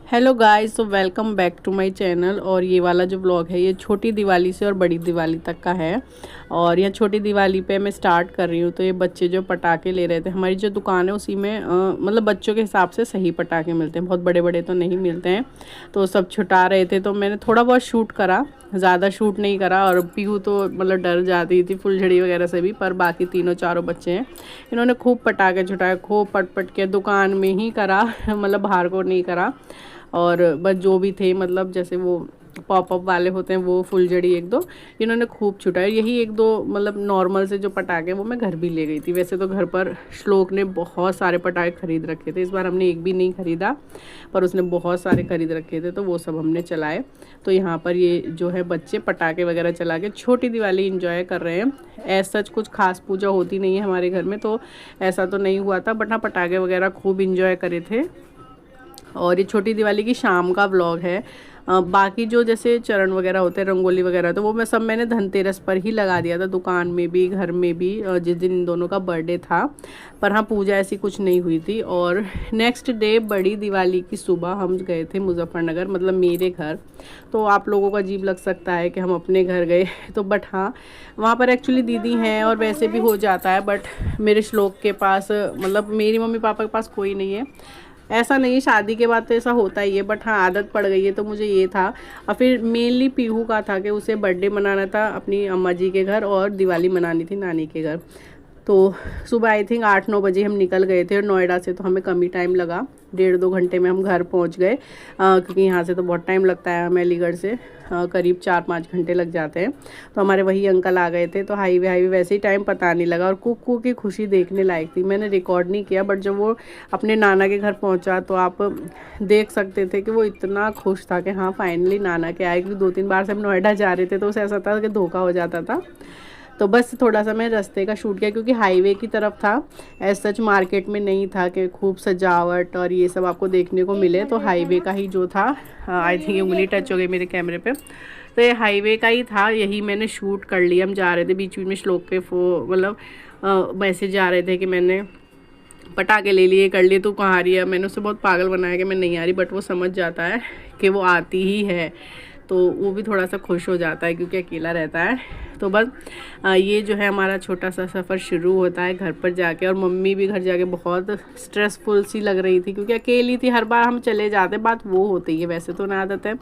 Hello guys, तो welcome back to my channel. और ये वाला जो व्लॉग है ये छोटी दिवाली से और बड़ी दिवाली तक का है। और यह छोटी दिवाली पे मैं स्टार्ट कर रही हूँ। तो ये बच्चे जो पटाखे ले रहे थे, हमारी जो दुकान है उसी में मतलब बच्चों के हिसाब से सही पटाखे मिलते हैं, बहुत बड़े बड़े तो नहीं मिलते हैं। तो सब छुटा रहे थे तो मैंने थोड़ा बहुत शूट करा, ज़्यादा शूट नहीं करा। और पीहू तो मतलब डर जाती थी फुलझड़ी वगैरह से भी, पर बाकी तीनों चारों बच्चे हैं, इन्होंने खूब पटाखे छुटाए, खूब पट पट के दुकान में ही करा मतलब बाहर को नहीं करा। और बस जो भी थे, मतलब जैसे वो पॉपअप वाले होते हैं वो फुलझड़ी एक दो इन्होंने खूब छुटाया। यही एक दो मतलब नॉर्मल से जो पटाखे वो मैं घर भी ले गई थी। वैसे तो घर पर श्लोक ने बहुत सारे पटाखे खरीद रखे थे, इस बार हमने एक भी नहीं ख़रीदा, पर उसने बहुत सारे खरीद रखे थे तो वो सब हमने चलाए। तो यहाँ पर ये जो है बच्चे पटाखे वगैरह चला के छोटी दिवाली इंजॉय कर रहे हैं। ऐसा सच कुछ खास पूजा होती नहीं है हमारे घर में, तो ऐसा तो नहीं हुआ था, बट हाँ पटाखे वगैरह खूब इंजॉय करे थे। और ये छोटी दिवाली की शाम का व्लॉग है। बाकी जो जैसे चरण वगैरह होते हैं, रंगोली वगैरह, तो वो मैंने धनतेरस पर ही लगा दिया था, दुकान में भी घर में भी, जिस दिन इन दोनों का बर्थडे था। पर हाँ पूजा ऐसी कुछ नहीं हुई थी। और नेक्स्ट डे बड़ी दिवाली की सुबह हम गए थे मुजफ्फरनगर, मतलब मेरे घर। तो आप लोगों को अजीब लग सकता है कि हम अपने घर गए तो, बट हाँ वहाँ पर एक्चुअली दीदी हैं और वैसे भी हो जाता है। बट मेरे श्लोक के पास मतलब मेरी मम्मी पापा के पास कोई नहीं है। ऐसा नहीं, शादी के बाद तो ऐसा होता ही है, बट हाँ आदत पड़ गई है तो मुझे ये था। और फिर मेनली पीहू का था कि उसे बर्थडे मनाना था अपनी अम्मा जी के घर और दिवाली मनानी थी नानी के घर। तो सुबह आई थिंक 8-9 बजे हम निकल गए थे, और नोएडा से तो हमें कम ही टाइम लगा, 1.5-2 घंटे में हम घर पहुंच गए। क्योंकि यहाँ से तो बहुत टाइम लगता है, हमें अलीगढ़ से करीब 4-5 घंटे लग जाते हैं। तो हमारे वही अंकल आ गए थे, तो हाईवे वैसे ही टाइम पता नहीं लगा। और कुक्कू की खुशी देखने लायक थी, मैंने रिकॉर्ड नहीं किया, बट जब वो अपने नाना के घर पहुँचा तो आप देख सकते थे कि वो इतना खुश था कि हाँ फाइनली नाना के आए। क्योंकि 2-3 बार से हम नोएडा जा रहे थे तो उसे ऐसा था कि धोखा हो जाता था। तो बस थोड़ा सा मैं रास्ते का शूट किया, क्योंकि हाईवे की तरफ था, एज सच मार्केट में नहीं था कि खूब सजावट और ये सब आपको देखने को मिले। तो हाईवे का ही जो था, आई थिंक ये उंगली टच हो गई मेरे कैमरे पे, तो ये हाईवे का ही था, यही मैंने शूट कर लिया। हम जा रहे थे, बीच बीच में श्लोक के मतलब मैसेज आ रहे थे कि मैंने पटाखे ले लिए, कर लिए, तू कहाँ आ रही है। मैंने उसे बहुत पागल बनाया कि मैं नहीं आ रही, बट वो समझ जाता है कि वो आती ही है, तो वो भी थोड़ा सा खुश हो जाता है क्योंकि अकेला रहता है। तो बस ये जो है हमारा छोटा सा सफ़र शुरू होता है घर पर जाके। और मम्मी भी घर जाके बहुत स्ट्रेसफुल सी लग रही थी, क्योंकि अकेली थी, हर बार हम चले जाते, बात वो होती है, वैसे तो ना आदत है।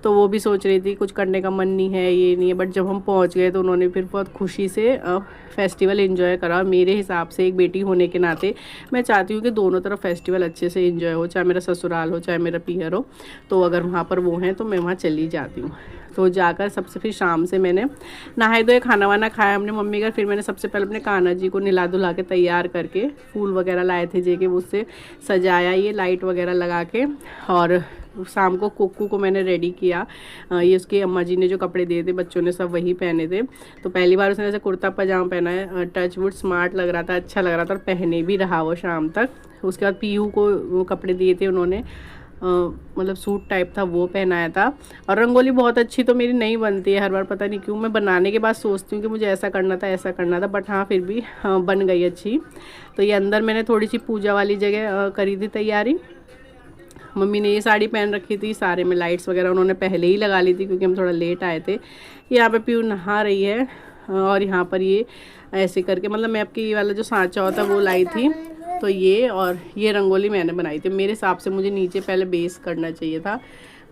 तो वो भी सोच रही थी कुछ करने का मन नहीं है, ये नहीं है। बट जब हम पहुंच गए तो उन्होंने फिर बहुत खुशी से फेस्टिवल एंजॉय करा। मेरे हिसाब से एक बेटी होने के नाते मैं चाहती हूँ कि दोनों तरफ फेस्टिवल अच्छे से एंजॉय हो, चाहे मेरा ससुराल हो चाहे मेरा पीहर हो। तो अगर वहाँ पर वो हैं तो मैं वहाँ चली जाती हूँ। तो जाकर सबसे फिर शाम से मैंने नहाए धोए, खाना वाना खाया हमने मम्मी का। फिर मैंने सबसे पहले अपने कान्हा जी को नहला धुला के तैयार करके, फूल वगैरह लाए थे जे के, उससे सजाया, ये लाइट वगैरह लगा के। और शाम को कुक्कू को मैंने रेडी किया। ये उसकी अम्मा जी ने जो कपड़े दिए थे, बच्चों ने सब वही पहने थे। तो पहली बार उसने ऐसे कुर्ता पजामा पहना है, टच वुड स्मार्ट लग रहा था, अच्छा लग रहा था, और पहने भी रहा वो शाम तक। उसके बाद पीहू को वो कपड़े दिए थे उन्होंने, मतलब सूट टाइप था, वो पहनाया था। और रंगोली बहुत अच्छी तो मेरी नहीं बनती है हर बार, पता नहीं क्यों। मैं बनाने के बाद सोचती हूँ कि मुझे ऐसा करना था ऐसा करना था, बट हाँ फिर भी बन गई अच्छी। तो ये अंदर मैंने थोड़ी सी पूजा वाली जगह करी थी तैयारी। मम्मी ने ये साड़ी पहन रखी थी, सारे में लाइट्स वगैरह उन्होंने पहले ही लगा ली थी क्योंकि हम थोड़ा लेट आए थे। यहाँ पे पीहू नहा रही है, और यहाँ पर ये ऐसे करके, मतलब मैं आपकी ये वाला जो सांचा होता है वो लाई थी। तो ये और ये रंगोली मैंने बनाई थी। मेरे हिसाब से मुझे नीचे पहले बेस करना चाहिए था,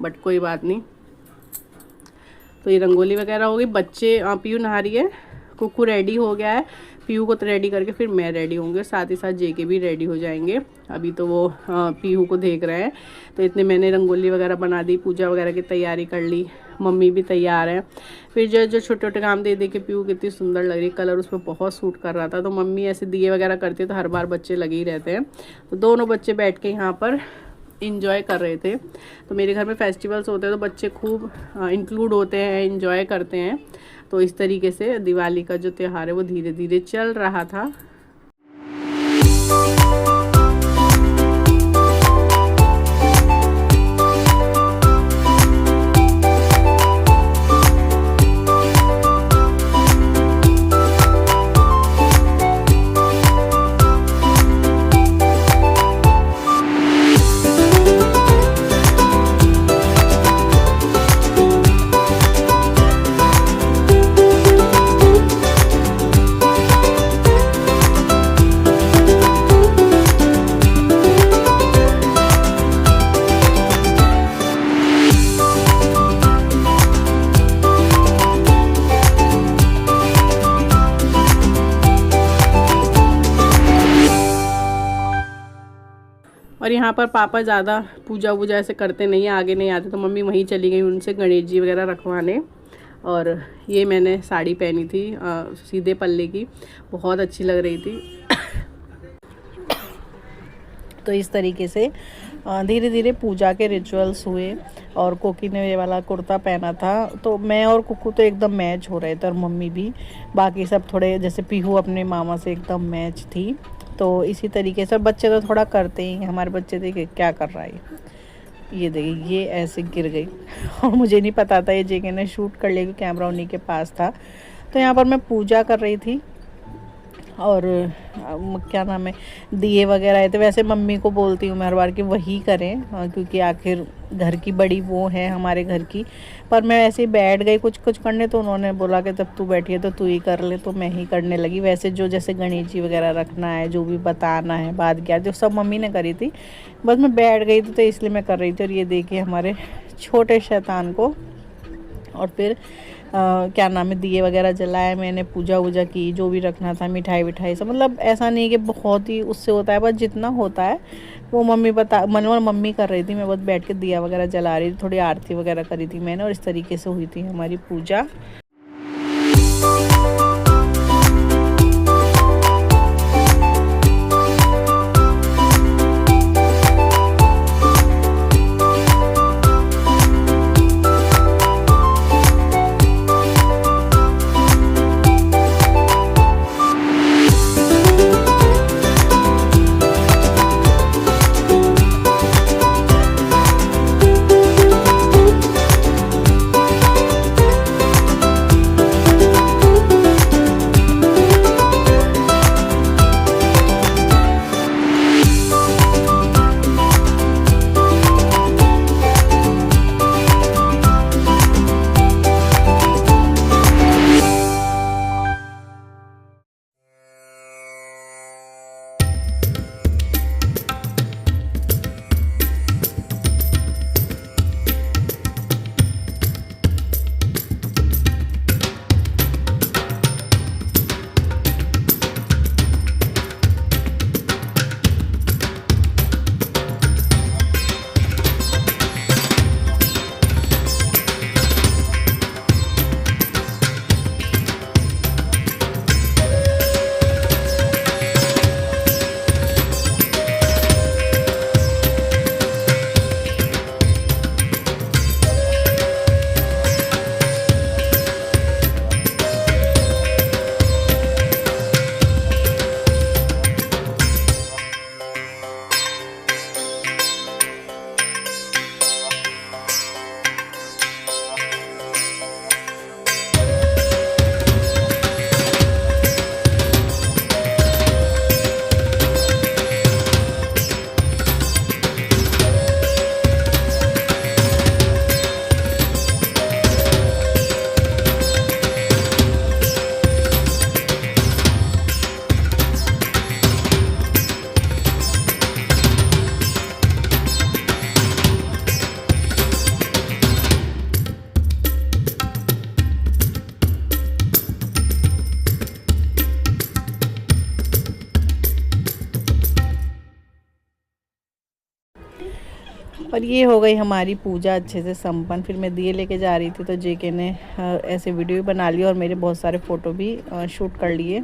बट कोई बात नहीं। तो ये रंगोली वगैरह हो गई। बच्चे पीहू नहा रही है, कुक्कू रेडी हो गया है, पीहू को तो रेडी करके फिर मैं रेडी होंगे, साथ ही साथ जेके भी रेडी हो जाएंगे। अभी तो वो पीहू को देख रहे हैं। तो इतने मैंने रंगोली वगैरह बना दी, पूजा वगैरह की तैयारी कर ली, मम्मी भी तैयार है। फिर जो जो छोटे छोटे काम दे दे के पीहू कितनी सुंदर लग रही, कलर उस पर बहुत सूट कर रहा था। तो मम्मी ऐसे दिए वगैरह करती है तो हर बार बच्चे लगे ही रहते हैं। तो दोनों बच्चे बैठ के यहाँ पर इंजॉय कर रहे थे। तो मेरे घर में फेस्टिवल्स होते हैं तो बच्चे खूब इंक्लूड होते हैं, इंजॉय करते हैं। तो इस तरीके से दिवाली का जो त्यौहार है वो धीरे धीरे चल रहा था। और यहाँ पर पापा ज़्यादा पूजा वूजा ऐसे करते नहीं, आगे नहीं आते, तो मम्मी वहीं चली गई उनसे गणेश जी वगैरह रखवाने। और ये मैंने साड़ी पहनी थी सीधे पल्ले की, बहुत अच्छी लग रही थी। तो इस तरीके से धीरे धीरे पूजा के रिचुअल्स हुए। और कोकी ने ये वाला कुर्ता पहना था, तो मैं और कुकू तो एकदम मैच हो रहे थे, और मम्मी भी। बाकी सब थोड़े, जैसे पीहू अपने मामा से एकदम मैच थी। तो इसी तरीके से बच्चे तो थोड़ा करते ही, हमारे बच्चे देखिए क्या कर रहा है, ये देखिए ये ऐसे गिर गई। और मुझे नहीं पता था, ये जेके ने शूट कर लिया, कैमरा उन्हीं के पास था। तो यहाँ पर मैं पूजा कर रही थी, और क्या नाम है, दिए वगैरह आए थे। वैसे मम्मी को बोलती हूँ मैं हर बार कि वही करें, क्योंकि आखिर घर की बड़ी वो है हमारे घर की। पर मैं ऐसे ही बैठ गई कुछ कुछ करने, तो उन्होंने बोला कि तब तू बैठी है तो तू ही कर ले, तो मैं ही करने लगी। वैसे जो जैसे गणेश जी वगैरह रखना है, जो भी बताना है, बात क्या, जो सब मम्मी ने करी थी, बस मैं बैठ गई थी, तो इसलिए मैं कर रही थी। और ये देखिए हमारे छोटे शैतान को। और फिर क्या नाम है, दिए वगैरह जलाए मैंने, पूजा वूजा की, जो भी रखना था, मिठाई विठाई सब। मतलब ऐसा नहीं है कि बहुत ही उससे होता है, बस जितना होता है वो मम्मी कर रही थी, मैं बस बैठ के दिया वगैरह जला रही थी, थोड़ी आरती वगैरह करी थी मैंने। और इस तरीके से हुई थी हमारी पूजा। और ये हो गई हमारी पूजा अच्छे से संपन्न। फिर मैं दिए लेके जा रही थी, तो जेके ने ऐसे वीडियो बना लिया और मेरे बहुत सारे फ़ोटो भी शूट कर लिए।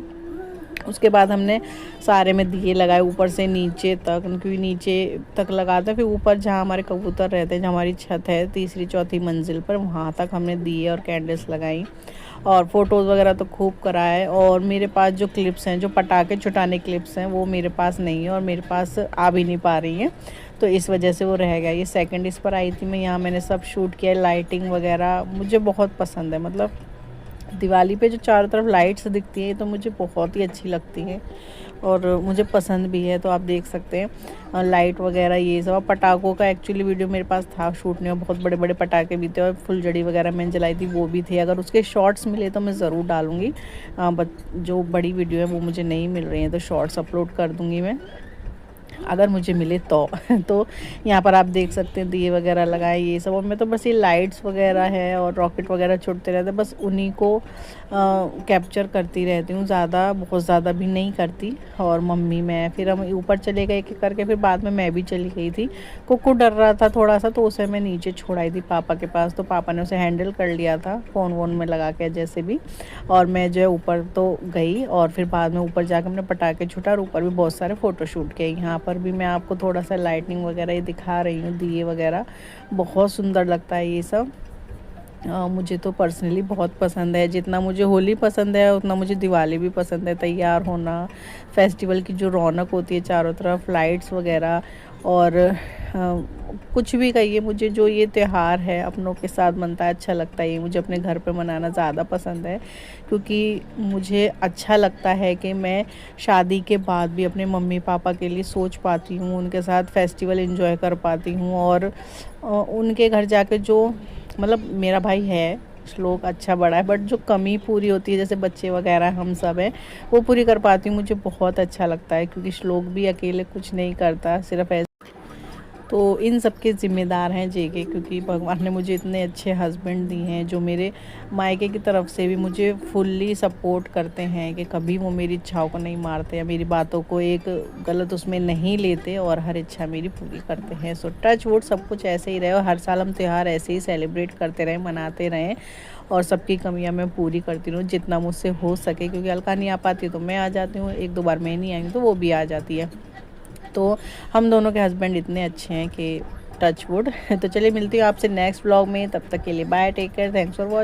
उसके बाद हमने सारे में दिए लगाए ऊपर से नीचे तक, क्योंकि नीचे तक लगाते हैं, फिर ऊपर जहाँ हमारे कबूतर रहते हैं, जहाँ हमारी छत है तीसरी चौथी मंजिल पर, वहाँ तक हमने दिए और कैंडल्स लगाई। और फ़ोटोज़ वगैरह तो खूब कराए। और मेरे पास जो क्लिप्स हैं, जो पटाखे छुटाने क्लिप्स हैं, वो मेरे पास नहीं है और मेरे पास आ भी नहीं पा रही हैं, तो इस वजह से वो रह गया। ये सेकंड इस पर आई थी मैं, यहाँ मैंने सब शूट किया। लाइटिंग वगैरह मुझे बहुत पसंद है, मतलब दिवाली पे जो चारों तरफ लाइट्स दिखती है तो मुझे बहुत ही अच्छी लगती है और मुझे पसंद भी है। तो आप देख सकते हैं लाइट वगैरह ये सब। पटाखों का एक्चुअली वीडियो मेरे पास था शूट में, बहुत बड़े बड़े पटाखे भी थे और फुलझड़ी वगैरह मैंने जलाई थी, वो भी थे। अगर उसके शॉर्ट्स मिले तो मैं ज़रूर डालूँगी, बट जो बड़ी वीडियो है वो मुझे नहीं मिल रही है, तो शॉर्ट्स अपलोड कर दूँगी मैं। अगर मुझे मिले तो तो यहाँ पर आप देख सकते हैं दिए वगैरह लगाए ये सब, और मैं तो बस ये लाइट्स वगैरह है और रॉकेट वगैरह छूटते रहते हैं, बस उन्हीं को कैप्चर करती रहती हूँ, बहुत ज़्यादा भी नहीं करती। और मम्मी मैं फिर हम ऊपर चले गए एक करके, फिर बाद में मैं भी चली गई थी। कुक्कू डर रहा था थोड़ा सा, तो उसे मैं नीचे छोड़ाई थी पापा के पास, तो पापा ने उसे हैंडल कर लिया था फ़ोन वोन में लगा के जैसे भी। और मैं जो है ऊपर तो गई, और फिर बाद में ऊपर जाकर हमने पटाखे छूटा और ऊपर भी बहुत सारे फ़ोटोशूट किए। यहाँ पर भी मैं आपको थोड़ा सा लाइटनिंग वगैरह ये दिखा रही हूँ, दिए वगैरह बहुत सुंदर लगता है ये सब। मुझे तो पर्सनली बहुत पसंद है, जितना मुझे होली पसंद है उतना मुझे दिवाली भी पसंद है। तैयार होना, फेस्टिवल की जो रौनक होती है चारों तरफ, लाइट्स वगैरह, और कुछ भी कहिए, मुझे जो ये त्यौहार है अपनों के साथ मनता है, अच्छा लगता है। ये मुझे अपने घर पे मनाना ज़्यादा पसंद है, क्योंकि मुझे अच्छा लगता है कि मैं शादी के बाद भी अपने मम्मी पापा के लिए सोच पाती हूँ, उनके साथ फेस्टिवल एंजॉय कर पाती हूँ। और उनके घर जाके जो, मतलब मेरा भाई है, श्लोक अच्छा बड़ा है, बट जो कमी पूरी होती है जैसे बच्चे वगैरह हम सब हैं, वो पूरी कर पाती हूँ। मुझे बहुत अच्छा लगता है, क्योंकि श्लोक भी अकेले कुछ नहीं करता, सिर्फ ऐसे। तो इन सब के ज़िम्मेदार हैं जेके, क्योंकि भगवान ने मुझे इतने अच्छे हस्बैंड दिए हैं जो मेरे मायके की तरफ से भी मुझे फुल्ली सपोर्ट करते हैं, कि कभी वो मेरी इच्छाओं को नहीं मारते या मेरी बातों को एक गलत उसमें नहीं लेते, और हर इच्छा मेरी पूरी करते हैं। सो टच वुड सब कुछ ऐसे ही रहे, और हर साल हम त्यौहार ऐसे ही सेलिब्रेट करते रहें, मनाते रहें, और सबकी कमियां मैं पूरी करती रहूँ जितना मुझसे हो सके। क्योंकि अलका नहीं आ पाती तो मैं आ जाती हूँ, एक दो बार मैं नहीं आई तो वो भी आ जाती है। तो हम दोनों के हस्बैंड इतने अच्छे हैं कि टच वुड। तो चलिए मिलती हूँ आपसे नेक्स्ट व्लॉग में, तब तक के लिए bye, take care, thanks for watching.